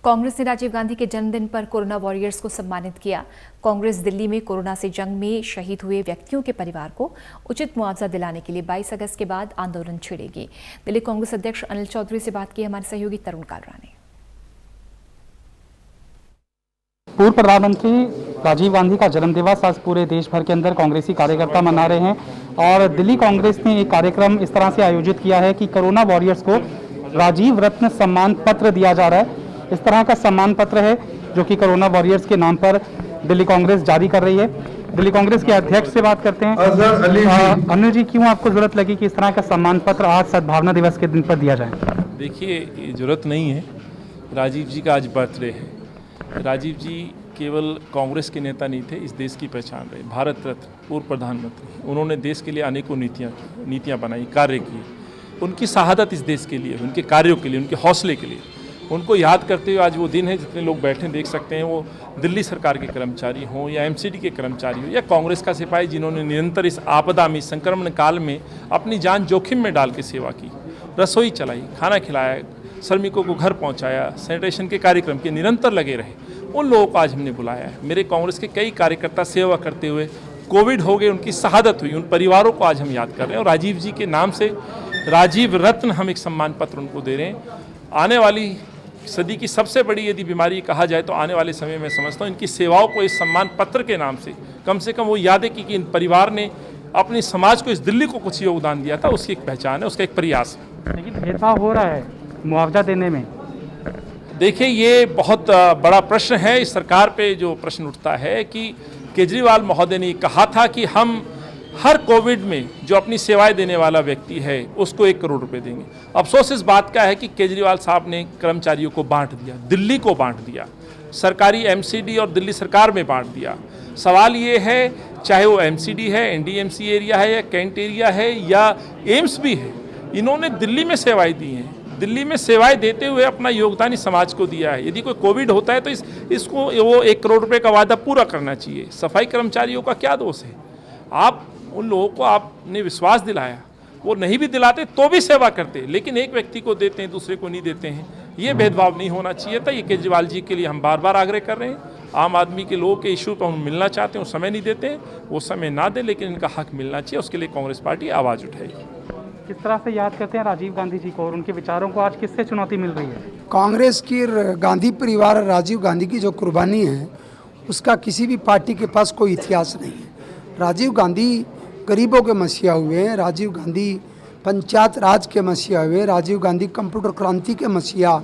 कांग्रेस ने राजीव गांधी के जन्मदिन पर कोरोना वॉरियर्स को सम्मानित किया। कांग्रेस दिल्ली में कोरोना से जंग में शहीद हुए व्यक्तियों के परिवार को उचित मुआवजा दिलाने के लिए 22 अगस्त के बाद आंदोलन छेड़ेगी। दिल्ली कांग्रेस अध्यक्ष अनिल चौधरी से बात की हमारे सहयोगी तरुण कालरा ने। पूर्व प्रधानमंत्री राजीव गांधी का जन्मदिवस आज पूरे देश भर के अंदर कांग्रेसी कार्यकर्ता मना रहे हैं और दिल्ली कांग्रेस ने एक कार्यक्रम इस तरह से आयोजित किया है कि कोरोना वॉरियर्स को राजीव रत्न सम्मान पत्र दिया जा रहा है। इस तरह का सम्मान पत्र है जो कि कोरोना वॉरियर्स के नाम पर दिल्ली कांग्रेस जारी कर रही है। दिल्ली कांग्रेस के अध्यक्ष से बात करते हैं। अनिल जी, क्यों आपको जरूरत लगी कि इस तरह का सम्मान पत्र आज सद्भावना दिवस के दिन पर दिया जाए? देखिए, जरूरत नहीं है। राजीव जी का आज बर्थडे है। राजीव जी केवल कांग्रेस के नेता नहीं थे, इस देश की पहचान रहे। भारत रत्न, पूर्व प्रधानमंत्री। उन्होंने देश के लिए अनेकों नीतियाँ बनाई, कार्य किए। उनकी शहादत इस देश के लिए, उनके कार्यों के लिए, उनके हौसले के लिए, उनको याद करते हुए आज वो दिन है। जितने लोग बैठे देख सकते हैं, वो दिल्ली सरकार के कर्मचारी हों या एमसीडी के कर्मचारी हों या कांग्रेस का सिपाही, जिन्होंने निरंतर इस आपदा में, संक्रमण काल में अपनी जान जोखिम में डाल के सेवा की, रसोई चलाई, खाना खिलाया, श्रमिकों को घर पहुंचाया, सैनिटेशन के कार्यक्रम के निरंतर लगे रहे, उन लोगों को आज हमने बुलाया है। मेरे कांग्रेस के कई कार्यकर्ता सेवा करते हुए कोविड हो गए, उनकी शहादत हुई, उन परिवारों को आज हम याद कर रहे हैं और राजीव जी के नाम से राजीव रत्न हम एक सम्मान पत्र उनको दे रहे हैं। आने वाली सदी की सबसे बड़ी यदि बीमारी कहा जाए तो आने वाले समय में समझता हूँ इनकी सेवाओं को इस सम्मान पत्र के नाम से कम वो यादें की कि इन परिवार ने अपने समाज को, इस दिल्ली को कुछ योगदान दिया था, उसकी एक पहचान है, उसका एक प्रयास है। लेकिन भेदभाव हो रहा है मुआवजा देने में। देखिए, ये बहुत बड़ा प्रश्न है। इस सरकार पे जो प्रश्न उठता है कि केजरीवाल महोदय ने कहा था कि हम हर कोविड में जो अपनी सेवाएं देने वाला व्यक्ति है उसको 1 करोड़ रुपए देंगे। अफसोस इस बात का है कि केजरीवाल साहब ने कर्मचारियों को बांट दिया, दिल्ली को बांट दिया, सरकारी एमसीडी और दिल्ली सरकार में बांट दिया। सवाल ये है, चाहे वो एमसीडी है, एनडीएमसी एरिया है या कैंट एरिया है या एम्स भी है, इन्होंने दिल्ली में सेवाएं दी हैं। दिल्ली में सेवाएं देते हुए अपना योगदान इस समाज को दिया है। यदि कोई कोविड होता है तो इसको वो 1 करोड़ रुपए का वादा पूरा करना चाहिए। सफाई कर्मचारियों का क्या दोष है? आप उन लोगों को आपने विश्वास दिलाया, वो नहीं भी दिलाते तो भी सेवा करते, लेकिन एक व्यक्ति को देते हैं, दूसरे को नहीं देते हैं। ये भेदभाव नहीं होना चाहिए था। ये केजरीवाल जी के लिए हम बार बार आग्रह कर रहे हैं। आम आदमी के लोगों के इशू पर हम मिलना चाहते हैं, वो समय नहीं देते हैं, वो समय ना दे, लेकिन इनका हक मिलना चाहिए। उसके लिए कांग्रेस पार्टी आवाज़ उठाएगी। किस तरह से याद करते हैं राजीव गांधी जी को और उनके विचारों को आज किससे चुनौती मिल रही है? कांग्रेस की गांधी परिवार, राजीव गांधी की जो कुर्बानी है उसका किसी भी पार्टी के पास कोई इतिहास नहीं है। राजीव गांधी गरीबों के मसीहा हुए हैं, राजीव गांधी पंचायत राज के मसीहा हुए, राजीव गांधी कंप्यूटर क्रांति के मसीहा,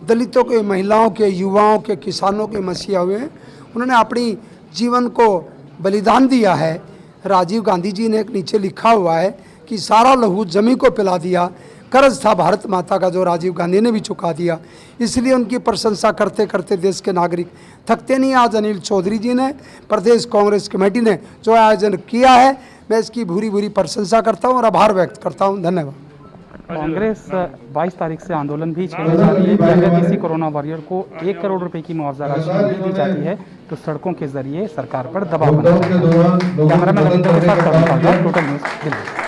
दलितों के, महिलाओं के, युवाओं के, किसानों के मसीहा हुए हैं। उन्होंने अपनी जीवन को बलिदान दिया है। राजीव गांधी जी ने एक नीचे लिखा हुआ है कि सारा लहू जमी को पिला दिया, कर्ज था भारत माता का जो राजीव गांधी ने भी चुका दिया। इसलिए उनकी प्रशंसा करते करते देश के नागरिक थकते नहीं। आज अनिल चौधरी जी ने, प्रदेश कांग्रेस कमेटी ने जो आयोजन किया है, मैं इसकी भूरी भूरी प्रशंसा करता हूं और आभार व्यक्त करता हूं। धन्यवाद। कांग्रेस 22 तारीख से आंदोलन भी छेड़ने जा रही है कि अगर किसी कोरोना वॉरियर को 1 करोड़ रुपए की मुआवजा राशि नहीं दी जाती है तो सड़कों के जरिए सरकार पर दबाव बनाया जाएगा। कैमरामैन रविंद्र के साथ टोटल न्यूज़ दिल्ली।